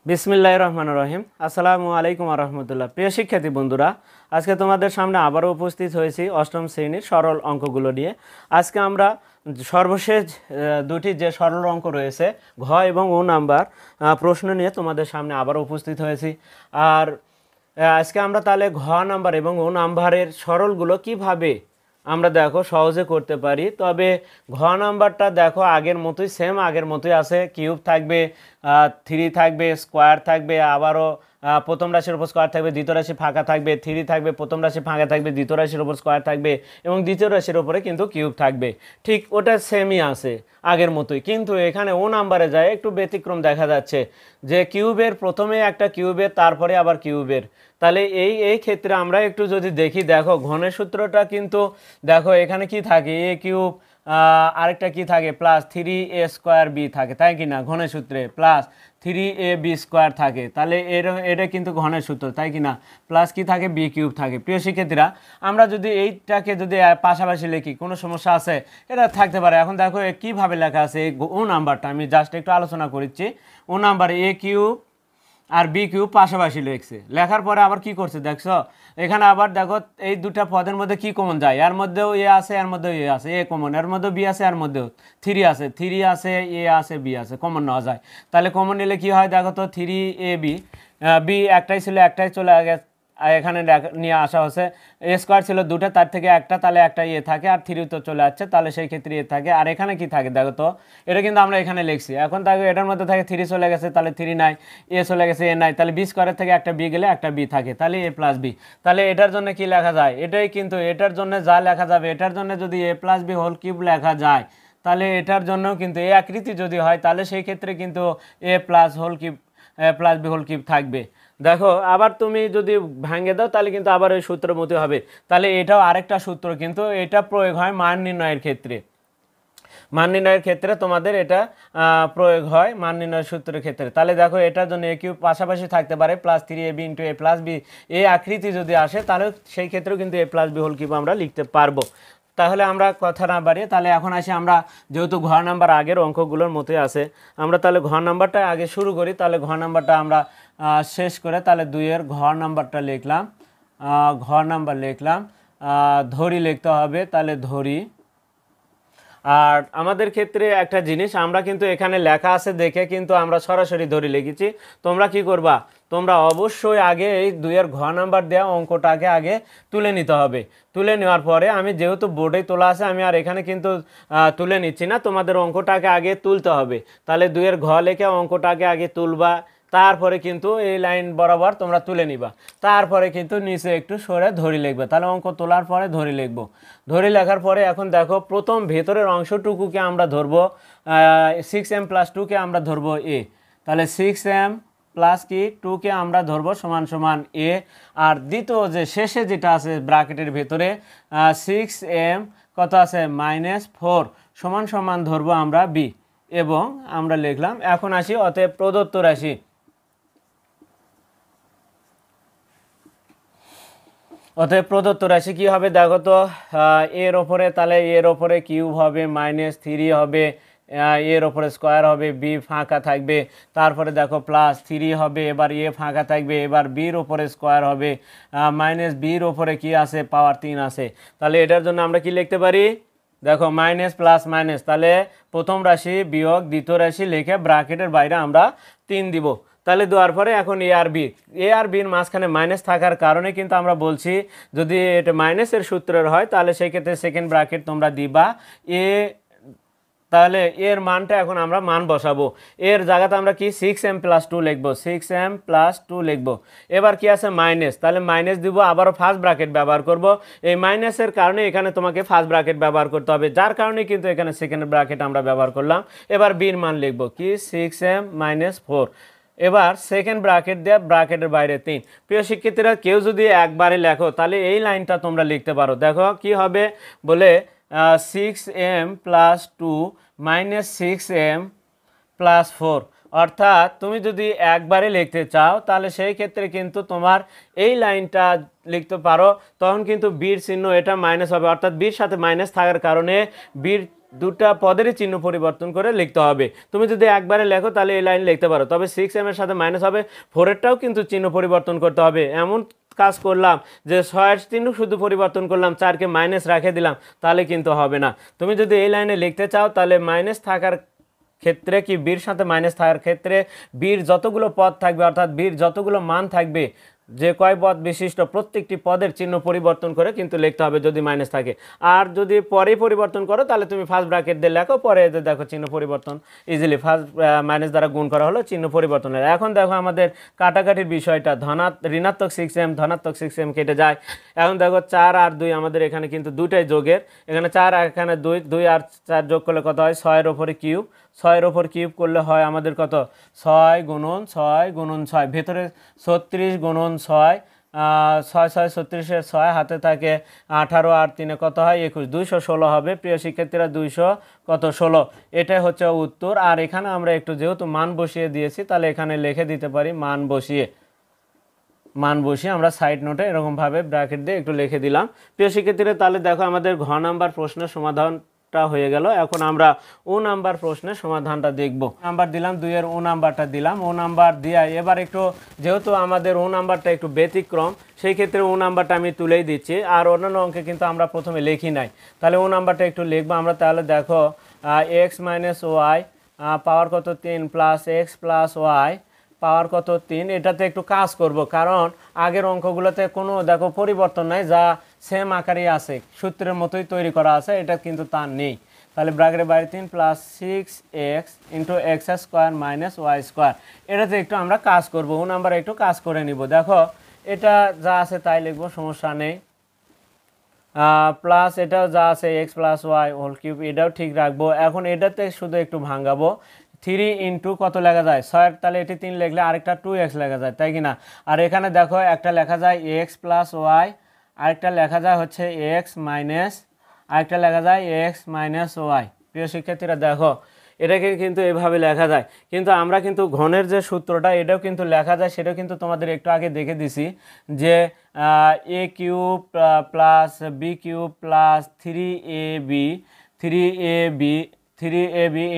বিসমিল্লাহির রহমানির রহিম। আসসালামু আলাইকুম রহমতুল্লাহ। প্রিয় শিক্ষার্থী বন্ধুরা, আজকে তোমাদের সামনে আবারও উপস্থিত হয়েছি অষ্টম শ্রেণীর সরল অঙ্কগুলো নিয়ে। আজকে আমরা সর্বশেষ দুটি যে সরল অঙ্ক রয়েছে ঘ এবং ও নাম্বার প্রশ্ন নিয়ে তোমাদের সামনে আবারও উপস্থিত হয়েছি। আর আজকে আমরা তাহলে ঘ নাম্বার এবং ও নাম্বারের সরলগুলো কিভাবে আমরা দেখো সহজে করতে পারি। তবে ঘ নাম্বারটা দেখো আগের মতোই সেম, আগের মতোই আছে। কিউব থাকবে, 3 থাকবে, স্কোয়ার থাকবে, আবারও প্রথম রাশির উপর স্কোয়ার থাকবে, দ্বিতীয় রাশি ফাঁকা থাকবে, 3 থাকবে, প্রথম রাশি ফাঁকা থাকবে, দ্বিতীয় রাশির উপর স্কোয়ার থাকবে এবং দ্বিতীয় রাশির উপরে কিন্তু কিউব থাকবে। ঠিক ওটা সেমই আছে আগের মতোই, কিন্তু এখানে ও নাম্বারে যায় একটু ব্যতিক্রম দেখা যাচ্ছে যে কিউবের প্রথমে একটা কিউবের, তারপরে আবার কিউবের। তাহলে এই ক্ষেত্রে আমরা একটু যদি দেখি, দেখো ঘনের সূত্রটা কিন্তু দেখো এখানে কি থাকে, এ কিউব, আরেকটা কি থাকে প্লাস 3a² b থাকে, তাই কি না? ঘনের সূত্রে প্লাস 3ab² থাকে, তাহলে এটা কিন্তু ঘনের সূত্র, তাই কি না? প্লাস কি থাকে, b³ থাকে। প্রিয় শিক্ষার্থীরা, আমরা যদি এইটাকে যদি পাশাপাশি লিখি কোনো সমস্যা আছে? এটা থাকতে পারে। এখন দেখো কিভাবে লেখা আছে এই ও নাম্বারটা, আমি জাস্ট একটু আলোচনা করছি। ও নাম্বার a³ আর b³ পাশাপাশি লিখছে, লেখার পরে আবার কি করছে দেখছো, এখানে আবার দেখো এই দুটা পদের মধ্যে কি কমন যায়, এর মধ্যেও এ আছে, এর মধ্যেও এ আছে, এ কমন, এর মধ্যেও বি আছে, এর মধ্যেও 3 আছে, 3 আছে, এ আছে, বি আছে, কমন নেওয়া যায়। তাহলে কমন নিলে কি হয় দেখো তো, 3ab, বি একটাই ছিল, একটাই চলে গেছে, এখানে নিয়ে আসা হচ্ছে। a² ছিল দুটো, তার থেকে একটা, তাহলে একটা এ থাকে, আর 3 তো চলে যাচ্ছে, তাহলে সেই ক্ষেত্রে এ থাকে। আর এখানে কি থাকে দেখো তো, এটা কিন্তু আমরা এখানে লিখছি। এখন দেখো এটার মধ্যে থাকে 3 চলে গেছে, তাহলে 3 নাই, এ চলে গেছে, এ নাই, তাহলে b² থেকে একটা বি গেলে একটা বি থাকে, তাহলে a+b। তাহলে এটার জন্য কি লেখা যায়, এটাই কিন্তু এটার জন্য যা লেখা যাবে, এটার জন্য যদি a+b² লেখা যায়, তাহলে এটার জন্য কিন্তু এই আকৃতি যদি হয়, তাহলে সেই ক্ষেত্রে কিন্তু a+b³ থাকবে। দেখো আবার তুমি যদি ভাঙে দাও, তাহলে কিন্তু আবার ওই সূত্র মতো হবে। তাহলে এটাও আরেকটা সূত্র, কিন্তু এটা প্রয়োগ হয় মান নির্ণয়ের ক্ষেত্রে। মান নির্ণয়ের ক্ষেত্রে তোমাদের এটা প্রয়োগ হয় মান নির্ণয়ের সূত্রের ক্ষেত্রে। তাহলে দেখো এটার জন্য এ কিউব পাশাপাশি থাকতে পারে, +3ab × a+b, এই আকৃতি যদি আসে, তাহলে সেই ক্ষেত্রেও কিন্তু a+b³ আমরা লিখতে পারবো। তাহলে আমরা কথা না বাড়িয়ে তাহলে এখন আসি আমরা, যেহেতু ঘ নাম্বার আগের অঙ্কগুলোর মতোই আছে, আমরা তাহলে ঘ নাম্বারটা আগে শুরু করি। তাহলে ঘ নাম্বারটা আমরা শেষ করে তাহলে 2-এর ঘ নাম্বারটা লিখলাম, ঘ নাম্বার লিখলাম, ধরি লিখতে হবে, তাহলে ধরি। আর আমাদের ক্ষেত্রে একটা জিনিস, আমরা কিন্তু এখানে লেখা আছে দেখে কিন্তু আমরা সরাসরি ধরি লিখেছি। তোমরা কি করবা, তোমরা অবশ্যই আগে এই 2-এর ঘ নাম্বার দেওয়া অঙ্কটাকে আগে তুলে নিতে হবে। তুলে নেওয়ার পরে, আমি যেহেতু বোর্ডে তোলা আছে, আমি আর এখানে কিন্তু তুলে নিচ্ছি না, তোমাদের অঙ্কটাকে আগে তুলতে হবে। তাহলে 2-এর ঘ লেখে অঙ্কটাকে আগে তুলবা, তারপরে কিন্তু এই লাইন বরাবর তোমরা তুলে নিবা, তারপরে কিন্তু নিচে একটু সরে ধরি লিখবে। তাহলে অঙ্ক তোলার পরে ধরি লিখবো। ধরি লেখার পরে এখন দেখো প্রথম ভেতরের অংশটুকুকে আমরা ধরবো 6m + 2কে আমরা ধরবো এ, তাহলে 6m + কি 2কে আমরা ধরবো সমান সমান এ। আর দ্বিতীয় যে শেষে যেটা আছে ব্র্যাকেটের ভেতরে 6m কত আছে -4 সমান সমান ধরবো আমরা বি, এবং আমরা লিখলাম। এখন আসি অতএব প্রদত্ত রাশি, অতএব প্রদত্ত রাশি কী হবে দেখো তো, এর ওপরে, তাহলে এর ওপরে কিউব হবে, -3 হবে, এর ওপরে স্কোয়ার হবে, বি ফাঁকা থাকবে, তারপরে দেখো +3 হবে, এবার এ ফাঁকা থাকবে, এবার বির ওপরে স্কোয়ার হবে, বির ওপরে কি আছে, পাওয়ার 3 আছে। তাহলে এটার জন্য আমরা কি লিখতে পারি দেখো, মাইনাস প্লাস মাইনাস, তাহলে প্রথম রাশি বিয়োগ দ্বিতীয় রাশি লিখে ব্র্যাকেটের বাইরে আমরা 3 দিব। তাহলে দেওয়ার পরে এখন এ আর বির মাঝখানে মাইনাস থাকার কারণে কিন্তু আমরা বলছি, যদি এটা মাইনাসের সূত্রের হয়, তাহলে সেই ক্ষেত্রে সেকেন্ড ব্র্যাকেট তোমরা দিবা এ, তাহলে এর মানটা এখন আমরা মান বসাবো। এর জায়গাতে আমরা কি 6m + 2 লিখবো, 6m + 2 লিখবো। এবার কি আছে মাইনাস, তাহলে মাইনাস দিব, আবারও ফার্স্ট ব্র্যাকেট ব্যবহার করব। এই মাইনাসের কারণে এখানে তোমাকে ফার্স্ট ব্র্যাকেট ব্যবহার করতে হবে, যার কারণে কিন্তু এখানে সেকেন্ড ব্র্যাকেট আমরা ব্যবহার করলাম। এবার বির মান লিখবো কি 6m - 4, এবার সেকেন্ড ব্র্যাকেট দিয়ে ব্র্যাকেটের বাইরে 3। প্রিয় শিক্ষার্থীরা, কেউ যদি একবারে লেখো, তাহলে এই লাইনটা তোমরা লিখতে পারো। দেখো কি হবে বলে, 6m + 2 - 6m + 4, অর্থাৎ তুমি যদি একবারে লিখতে চাও, তাহলে সেই ক্ষেত্রে কিন্তু তোমার এই লাইনটা লিখতে পারো। তখন কিন্তু বির চিহ্ন এটা মাইনাস হবে, অর্থাৎ বির সাথে মাইনাস থাকার কারণে বির দুটা পদেরই চিহ্ন পরিবর্তন করে লিখতে হবে। তুমি যদি একবারে লেখো তাহলে এই লাইন লিখতে পারো, তবে 6m এর সাথে মাইনাস হবে, 4এরটাও কিন্তু চিহ্ন পরিবর্তন করতে হবে। এমন কাজ করলাম যে 6এর চিহ্ন শুধু পরিবর্তন করলাম, 4কে মাইনাস রেখে দিলাম, তাহলে কিন্তু হবে না। তুমি যদি এই লাইনে লিখতে চাও তাহলে মাইনাস থাকার ক্ষেত্রে কি বির সাথে মাইনাস থাকার ক্ষেত্রে বির যতগুলো পদ থাকবে অর্থাৎ বির যতগুলো মান থাকবে, যে কয় পদ বিশিষ্ট প্রত্যেকটি পদের চিহ্ন পরিবর্তন করে কিন্তু লিখতে হবে যদি মাইনাস থাকে। আর যদি পরে পরিবর্তন করো তাহলে তুমি ফার্স্ট ব্র্যাকেট দিয়ে লেখো, পরে দেখো চিহ্ন পরিবর্তন ইজিলি ফার্স্ট মাইনাস দ্বারা গুণ করা হলো, চিহ্ন পরিবর্তন হয়। এখন দেখো আমাদের কাটাকাটির বিষয়টা, ঋণাত্মক 6m ধনাত্মক 6m কেটে যায়। এখন দেখো 4 আর 2 আমাদের এখানে কিন্তু দুটাই যোগের, এখানে 4 আর এখানে 2, 2 আর 4 যোগ করলে কত হয় 6-এর ওপরে কিউব, 6-এর ওপর কিউব করলে হয় আমাদের কত 6 গুণন 6 গুণন 6, ভেতরে 36 গুণন 6, 6 6 36-এর 6 হাতে থাকে 18 আর 3 কত হয় 21, 216 হবে। প্রিয় শিক্ষার্থীরা 200 কত 16, এটাই হচ্ছে উত্তর। আর এখানে আমরা একটু যেহেতু মান বসিয়ে দিয়েছি তাহলে এখানে লিখে দিতে পারি মান বসিয়ে আমরা সাইড নোটে এরকমভাবে ব্র্যাকেট দিয়ে একটু লিখে দিলাম। প্রিয় শিক্ষার্থীরা তাহলে দেখো আমাদের ঘ নাম্বার প্রশ্নের সমাধানটা হয়ে গেল। এখন আমরা ও নাম্বার প্রশ্নের সমাধানটা দেখব। নাম্বার দিলাম 2-এর ও নাম্বারটা দিলাম, ও নাম্বার দিয়ে এবার একটু যেহেতু আমাদের ও নাম্বারটা একটু ব্যতিক্রম সেই ক্ষেত্রে ও নাম্বারটা আমি তুলেই দিচ্ছি, আর অন্যান্য অঙ্কে কিন্তু আমরা প্রথমে লিখি নাই, তাহলে ও নাম্বারটা একটু লিখবো আমরা। তাহলে দেখো এক্স মাইনাস ওয়াই পাওয়ার কত 3 প্লাস এক্স প্লাস ওয়াই পাওয়ার কত 3, এটাতে একটু কাজ করব কারণ আগের অঙ্কগুলোতে কোনো দেখো পরিবর্তন নাই, যা সেম আকারেই আছে সূত্রের মতোই তৈরি করা আছে, এটা কিন্তু তা নেই। তাহলে ব্র্যাকেটের বাইরে 3 plus 6x into x square minus y square, এটাতে একটু আমরা কাজ করব, ও নাম্বার একটু কাজ করে নিব। দেখো এটা যা আছে তাই লিখবো, সমস্যা নেই। প্লাস এটাও যা আছে x plus y whole cube, এটাও ঠিক রাখবো। এখন এটাতে শুধু একটু ভাঙাবো, 3 ইন্টু কত লেখা যায় 6, তাহলে এটি 3 লিখলে আরেকটা 2x লেখা যায়, তাই কি না? আর এখানে দেখো একটা লেখা যায় এক্স প্লাস ওয়াই, আরেকটা লেখা যায় হচ্ছে এক্স মাইনাস, আরেকটা লেখা যায় এক্স মাইনাস ওয়াই। প্রিয় শিক্ষার্থীরা দেখো এটাকে কিন্তু এভাবে লেখা যায়, কিন্তু আমরা কিন্তু ঘনের যে সূত্রটা এটাও কিন্তু লেখা যায়, সেটাও কিন্তু তোমাদের একটু আগে দেখে দিছি যে a cube plus b cube plus 3ab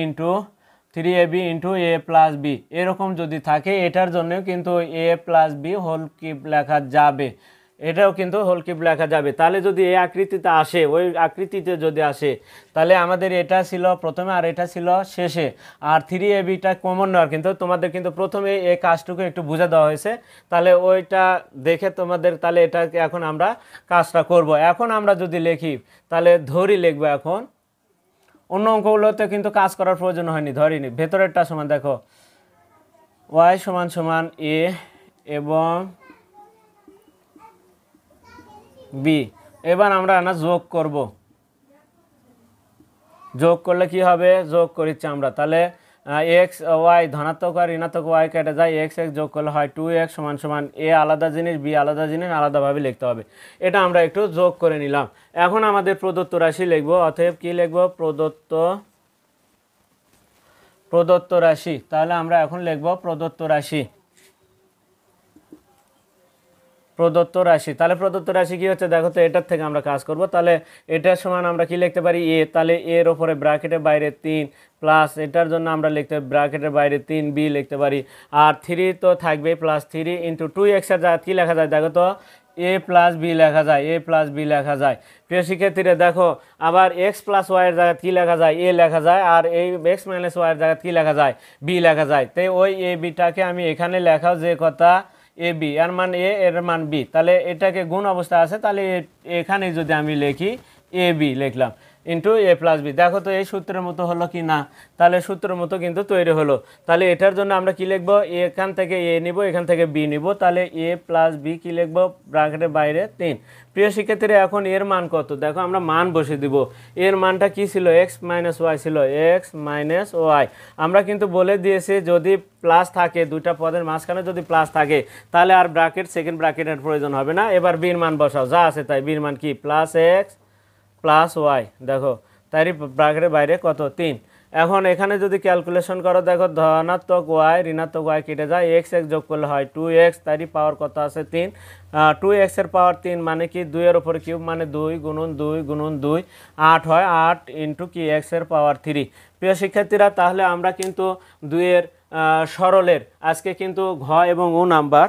into 3ab into a plus b, এরকম যদি থাকে এটার জন্য কিন্তু a plus b whole cube লেখা যাবে, এটাও কিন্তু হোল কিউব লেখা যাবে। তাহলে যদি এই আকৃতিতে আসে, ওই আকৃতিতে যদি আসে তাহলে আমাদের এটা ছিল প্রথমে আর এটা ছিল শেষে, আর 3abটা কমন নেওয়ার কিন্তু তোমাদের কিন্তু প্রথমে এই কাজটুকু একটু বুঝে দেওয়া হয়েছে, তাহলে ওইটা দেখে তোমাদের তাহলে এটাকে এখন আমরা কাজটা করব। এখন আমরা যদি লিখি তাহলে ধরি লিখবো, এখন অন্য অঙ্কগুলোতে কিন্তু কাজ করার প্রয়োজন হয়নি, ধরিনি। ভেতরেরটা সমান দেখো ওয়াই সমান সমান এ এবং বি, এবার আমরা না যোগ করব, যোগ করলে কি হবে যোগ করিচ্ছি আমরা, তাহলে এক্স ওয়াই ধনাত্মক আর ঋণাত্মক ওয়াই কেটে যায়, এক্স এক্স যোগ করলে হয় 2x সমান সমান এ আলাদা জিনিস বি আলাদা জিনিস আলাদাভাবে লিখতে হবে, এটা আমরা একটু যোগ করে নিলাম। এখন আমাদের প্রদত্ত রাশি লিখবো, অতএব কি লিখবো প্রদত্ত রাশি, তাহলে আমরা এখন লিখবো প্রদত্ত রাশি, তাহলে প্রদত্ত রাশি কি হচ্ছে দেখো তো, এটার থেকে আমরা কাজ করব। তাহলে এটার সমান আমরা কি লিখতে পারি এ, তাহলে এর ওপরে ব্র্যাকেটের বাইরে 3 প্লাস এটার জন্য আমরা লিখতে ব্র্যাকেটের বাইরে 3b লিখতে পারি, আর 3 তো থাকবে প্লাস 3 ইন্টু 2x এর জায়গায় কি লেখা যায় দেখো তো এ প্লাস বি লেখা যায়, এ প্লাস বি লেখা যায়। প্রিয় শিক্ষার্থীরা দেখো আবার এক্স প্লাস ওয়াইয়ের জায়গায় কী লেখা যায় এ লেখা যায়, আর এই এক্স মাইনাস ওয়াইয়ের জায়গায় কী লেখা যায় বি লেখা যায়। তাই ওই এ বিটাকে আমি এখানে লেখাও যে কথা এ বি এর মান এ এর মান বি, তাহলে এটাকে গুণ অবস্থা আছে, তাহলে এখানে যদি আমি লিখি এ বি লিখলাম ইন্টু এ প্লাস বি, দেখো তো এই সূত্রের মতো হলো কি না, তাহলে সূত্রের মতো কিন্তু তৈরি হলো। তাহলে এটার জন্য আমরা কি লিখবো এখান থেকে এ নিব এখান থেকে বি নিব, তাহলে এ প্লাস বি কি লিখবো ব্র্যাকেটের বাইরে 3। প্রিয় শিক্ষার্থীরা এখন এর মান কত দেখো আমরা মান বসে দিব, এর মানটা কি ছিল এক্স মাইনাস ওয়াই ছিল, এক্স মাইনাস ওয়াই। আমরা কিন্তু বলে দিয়েছি যদি প্লাস থাকে দুইটা পদের মাঝখানে যদি প্লাস থাকে তাহলে আর ব্র্যাকেট সেকেন্ড ব্র্যাকেটের প্রয়োজন হবে না। এবার বির মান বসাও যা আছে তাই, বির মান কি প্লাস এক্স প্লাস ওয়াই, দেখো তাই ব্র্যাকেটের বাইরে কত 3। এখন এখানে যদি ক্যালকুলেশন করো দেখো ধনাত্মক ওয়াই ঋণাত্মক ওয়াই কেটে যায় এক্স এক্স যোগ করলে হয় 2x, তারই পাওয়ার কত আছে 3। 2x এর পাওয়ার 3 মানে কি 2 এর উপরে কিউব মানে 2 গুণন 2 গুণন 2 8 হয়, 8 ইন্টু কি x এর পাওয়ার 3। প্রিয় শিক্ষার্থীরা, তাহলে আমরা কিন্তু 2 এর সরলের আজকে কিন্তু ঘ এবং ও নাম্বার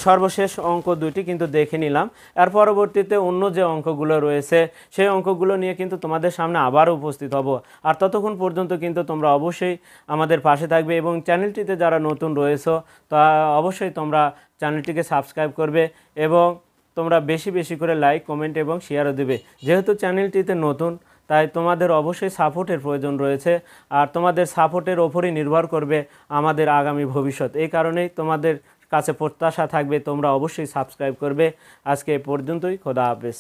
সর্বশেষ অঙ্ক দুইটি কিন্তু দেখে নিলাম। এর পরবর্তীতে অন্য যে অঙ্কগুলো রয়েছে সেই অঙ্কগুলো নিয়ে কিন্তু তোমাদের সামনে আবার উপস্থিত হব। আর ততক্ষণ পর্যন্ত কিন্তু তোমরা অবশ্যই আমাদের পাশে থাকবে এবং চ্যানেলটিতে যারা নতুন রয়েছো তা অবশ্যই তোমরা চ্যানেলটিকে সাবস্ক্রাইব করবে এবং তোমরা বেশি বেশি করে লাইক কমেন্ট এবং শেয়ারও দেবে। যেহেতু চ্যানেলটিতে নতুন তাই তোমাদের অবশ্যই সাপোর্টের প্রয়োজন রয়েছে, আর তোমাদের সাপোর্টের ওপরই নির্ভর করবে আমাদের আগামী ভবিষ্যৎ। এই কারণেই তোমাদের কাছে প্রত্যাশা থাকবে তোমরা অবশ্যই সাবস্ক্রাইব করবে। আজকে এ পর্যন্তই, খোদা হাফেজ।